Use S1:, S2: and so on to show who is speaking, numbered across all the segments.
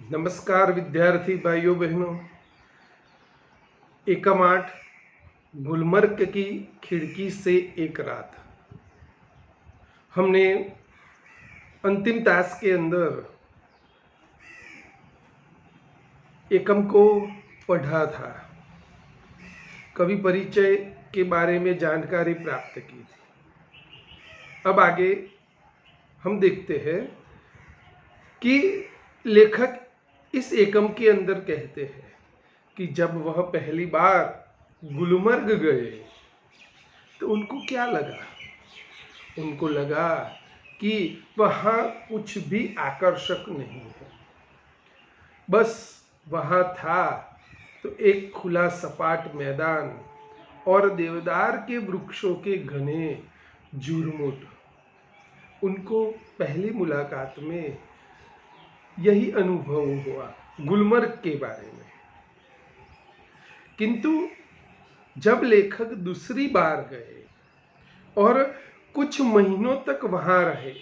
S1: नमस्कार विद्यार्थी भाइयों बहनों। एकम 8 गुलमर्ग की खिड़की से एक रात। हमने अंतिम टास्क के अंदर एकम को पढ़ा था, कवि परिचय के बारे में जानकारी प्राप्त की थी। अब आगे हम देखते हैं कि लेखक इस एकम के अंदर कहते हैं कि जब वह पहली बार गुलमर्ग गए तो उनको क्या लगा। उनको लगा कि वहाँ कुछ भी आकर्षक नहीं है, बस वहाँ था तो एक खुला सपाट मैदान और देवदार के वृक्षों के घने झुरमुट। उनको पहली मुलाकात में यही अनुभव हुआ गुलमर्ग के बारे में। किंतु जब लेखक दूसरी बार गए और कुछ महीनों तक वहां रहे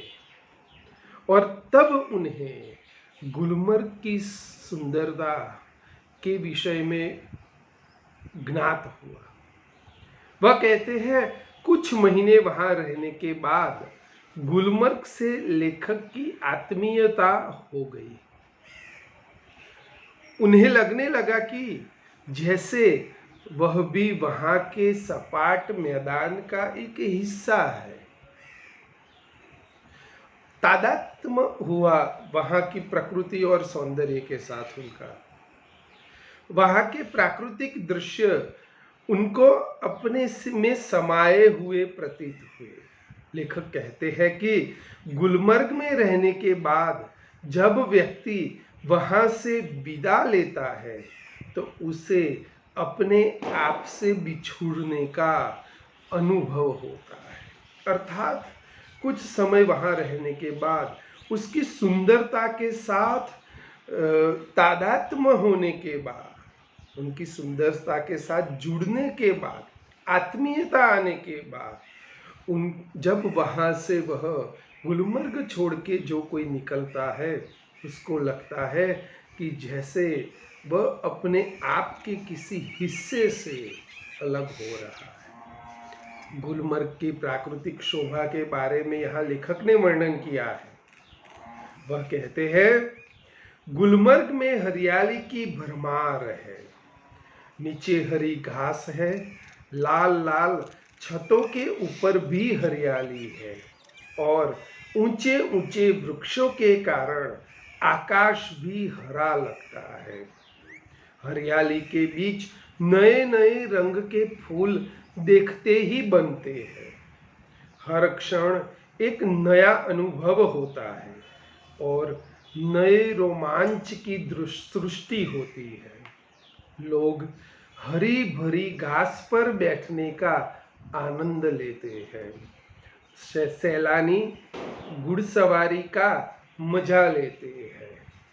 S1: और तब उन्हें गुलमर्ग की सुंदरता के विषय में ज्ञात हुआ। वह कहते हैं कुछ महीने वहां रहने के बाद गुलमर्ग से लेखक की आत्मीयता हो गई। उन्हें लगने लगा कि जैसे वह भी वहां के सपाट मैदान का एक हिस्सा है। तादात्म्य हुआ वहां की प्रकृति और सौंदर्य के साथ उनका। वहां के प्राकृतिक दृश्य उनको अपने में समाये हुए प्रतीत हुए। लेखक कहते हैं कि गुलमर्ग में रहने के बाद जब व्यक्ति वहां से विदा लेता है तो उसे अपने आप से बिछुड़ने का अनुभव होता है। अर्थात कुछ समय वहां रहने के बाद उसकी सुंदरता के साथ तादात्म्य होने के बाद, उनकी सुंदरता के साथ जुड़ने के बाद, आत्मीयता आने के बाद, जब वहां से वह गुलमर्ग छोड़ के जो कोई निकलता है उसको लगता है कि जैसे वह अपने आप के किसी हिस्से से अलग हो रहा है। गुलमर्ग की प्राकृतिक शोभा के बारे में यहाँ लेखक ने वर्णन किया है। वह कहते हैं गुलमर्ग में हरियाली की भरमार है, नीचे हरी घास है, लाल लाल छतों के ऊपर भी हरियाली है और ऊंचे ऊंचे वृक्षों के कारण आकाश भी हरा लगता है। हरियाली के बीच नए नए रंग के फूल देखते ही बनते हैं। हर क्षण एक नया अनुभव होता है और नए रोमांच की सृष्टि होती है। लोग हरी भरी घास पर बैठने का आनंद लेते हैं। सैलानी घुड़सवारी का मजा लेते हैं।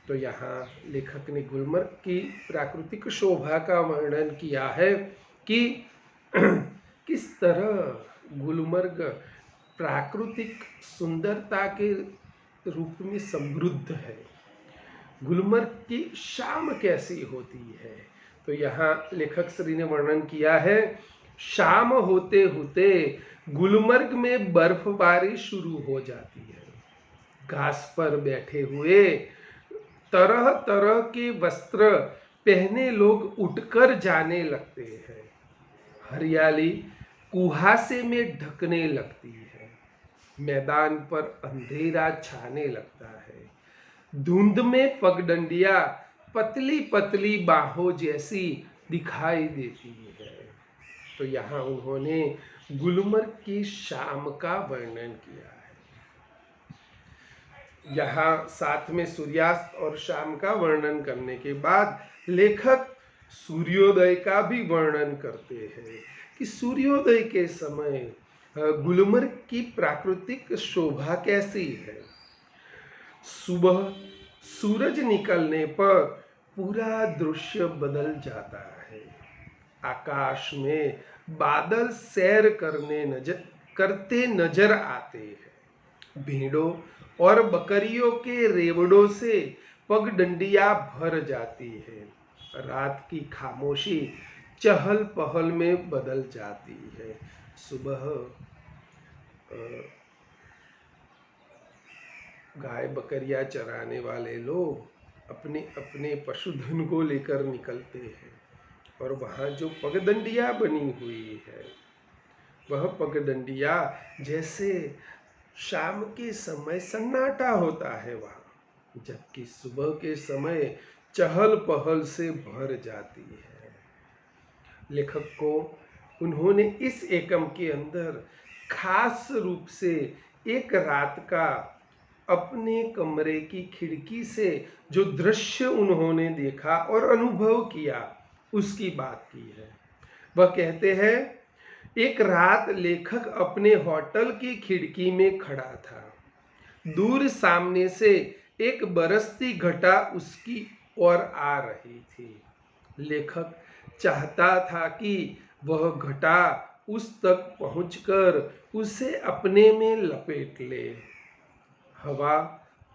S1: तो यहाँ लेखक ने गुलमर्ग की प्राकृतिक शोभा का वर्णन किया है कि किस तरह गुलमर्ग प्राकृतिक सुंदरता के रूप में समृद्ध है। गुलमर्ग की शाम कैसी होती है, तो यहाँ लेखक श्री ने वर्णन किया है शाम होते होते गुलमर्ग में बर्फबारी शुरू हो जाती है। घास पर बैठे हुए तरह तरह के वस्त्र पहने लोग उठकर जाने लगते हैं। हरियाली कुहासे में ढकने लगती है। मैदान पर अंधेरा छाने लगता है। धुंध में पगडंडियां पतली पतली बाहों जैसी दिखाई देती है। तो यहाँ उन्होंने गुलमर्ग की शाम का वर्णन किया है। यहाँ साथ में सूर्यास्त और शाम का वर्णन करने के बाद लेखक सूर्योदय का भी वर्णन करते हैं कि सूर्योदय के समय गुलमर्ग की प्राकृतिक शोभा कैसी है। सुबह सूरज निकलने पर पूरा दृश्य बदल जाता है। आकाश में बादल सैर करते नजर आते हैं। भेड़ों और बकरियों के रेवड़ों से पगडंडियां भर जाती है। रात की खामोशी चहल पहल में बदल जाती है। सुबह गाय बकरियां चराने वाले लोग अपने अपने पशुधन को लेकर निकलते हैं और वहां जो पगडंडियां बनी हुई है वह पगडंडियां जैसे शाम के समय सन्नाटा होता है वहां, जबकि सुबह के समय चहल पहल से भर जाती है। लेखक को उन्होंने इस एकम के अंदर खास रूप से एक रात का अपने कमरे की खिड़की से जो दृश्य उन्होंने देखा और अनुभव किया उसकी बात की है। वह कहते हैं, एक रात लेखक अपने होटल की खिड़की में खड़ा था। दूर सामने से एक बरसती घटा उसकी ओर आ रही थी। लेखक चाहता था कि वह घटा उस तक पहुंचकर उसे अपने में लपेट ले। हवा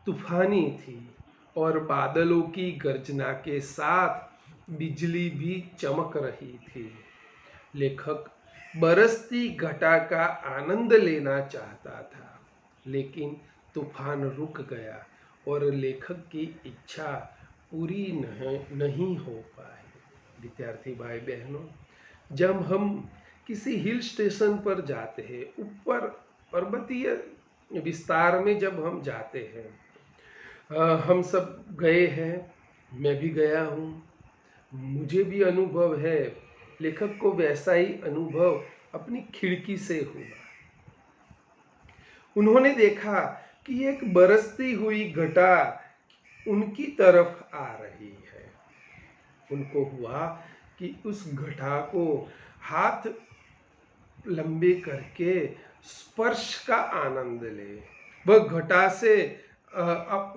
S1: तूफानी थी और बादलों की गर्जना के साथ बिजली भी चमक रही थी। लेखक बरसती घटा का आनंद लेना चाहता था, लेकिन तूफान रुक गया और लेखक की इच्छा पूरी नहीं हो पाई। विद्यार्थी भाई बहनों, जब हम किसी हिल स्टेशन पर जाते हैं, ऊपर पर्वतीय विस्तार में जब हम जाते हैं, हम सब गए हैं, मैं भी गया हूँ, मुझे भी अनुभव है। लेखक को वैसा ही अनुभव अपनी खिड़की से हुआ। उन्होंने देखा कि एक बरसती हुई घटा उनकी तरफ आ रही है। उनको हुआ कि उस घटा को हाथ लंबे करके स्पर्श का आनंद ले। वह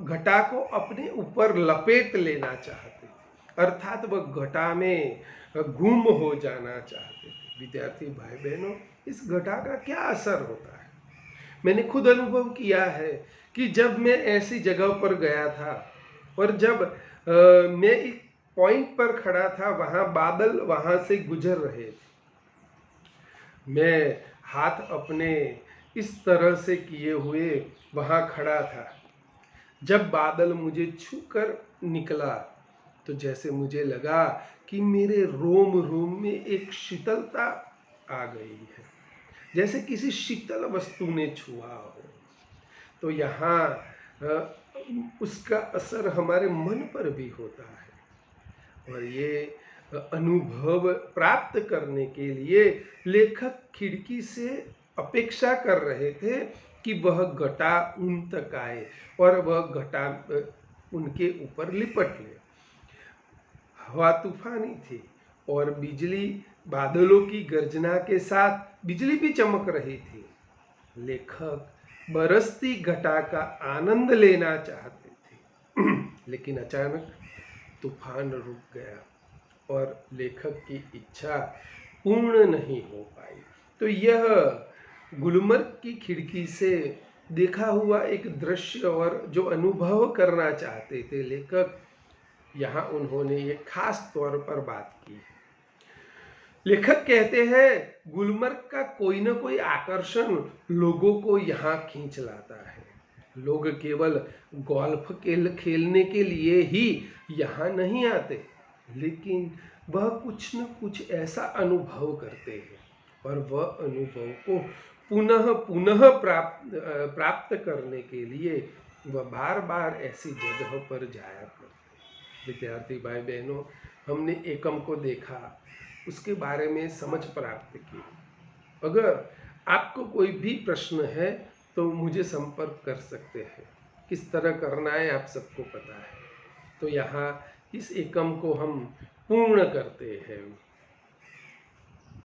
S1: घटा को अपने ऊपर लपेट लेना चाहते थे, अर्थात वह घटा में गुम हो जाना चाहते थे। विद्यार्थी भाई बहनों, इस घटा का क्या असर होता है? मैंने खुद अनुभव किया है कि जब मैं ऐसी जगह पर गया था और जब मैं एक पॉइंट पर खड़ा था, वहां बादल वहां से गुजर रहे थे, मैं हाथ अपने इस तरह से किए हुए वहां खड़ा था। जब बादल मुझे छूकर निकला तो जैसे मुझे लगा कि मेरे रोम रोम में एक शीतलता आ गई है, जैसे किसी शीतल वस्तु ने छुआ हो। तो यहाँ उसका असर हमारे मन पर भी होता है। और ये अनुभव प्राप्त करने के लिए लेखक खिड़की से अपेक्षा कर रहे थे कि वह घटा उन तक आए और वह घटा उनके ऊपर लिपट ले। हवा तूफानी थी और बिजली बादलों की गर्जना के साथ बिजली भी चमक रही थी। लेखक बरसती घटा का आनंद लेना चाहते थे, लेकिन अचानक तूफान रुक गया और लेखक की इच्छा पूर्ण नहीं हो पाई। तो यह गुलमर्ग की खिड़की से देखा हुआ एक दृश्य और जो अनुभव करना चाहते थे लेखक, यहाँ उन्होंने ये खास तौर पर बात की है। लेखक कहते हैं, गुलमर्ग का कोई ना कोई आकर्षण लोगों को यहाँ खींच लाता है। लोग केवल गोल्फ खेलने के लिए ही यहाँ नहीं आते, लेकिन वह कुछ न कुछ ऐसा अनुभव करते हैं और वह अनुभव को पुनः पुनः प्राप्त करने के लिए वह बार बार ऐसी जगह पर जाया करते हैं। विद्यार्थी भाई बहनों, हमने एकम को देखा, उसके बारे में समझ प्राप्त की। अगर आपको कोई भी प्रश्न है तो मुझे संपर्क कर सकते हैं। किस तरह करना है आप सबको पता है। तो यहाँ इस एकम को हम पूर्ण करते हैं।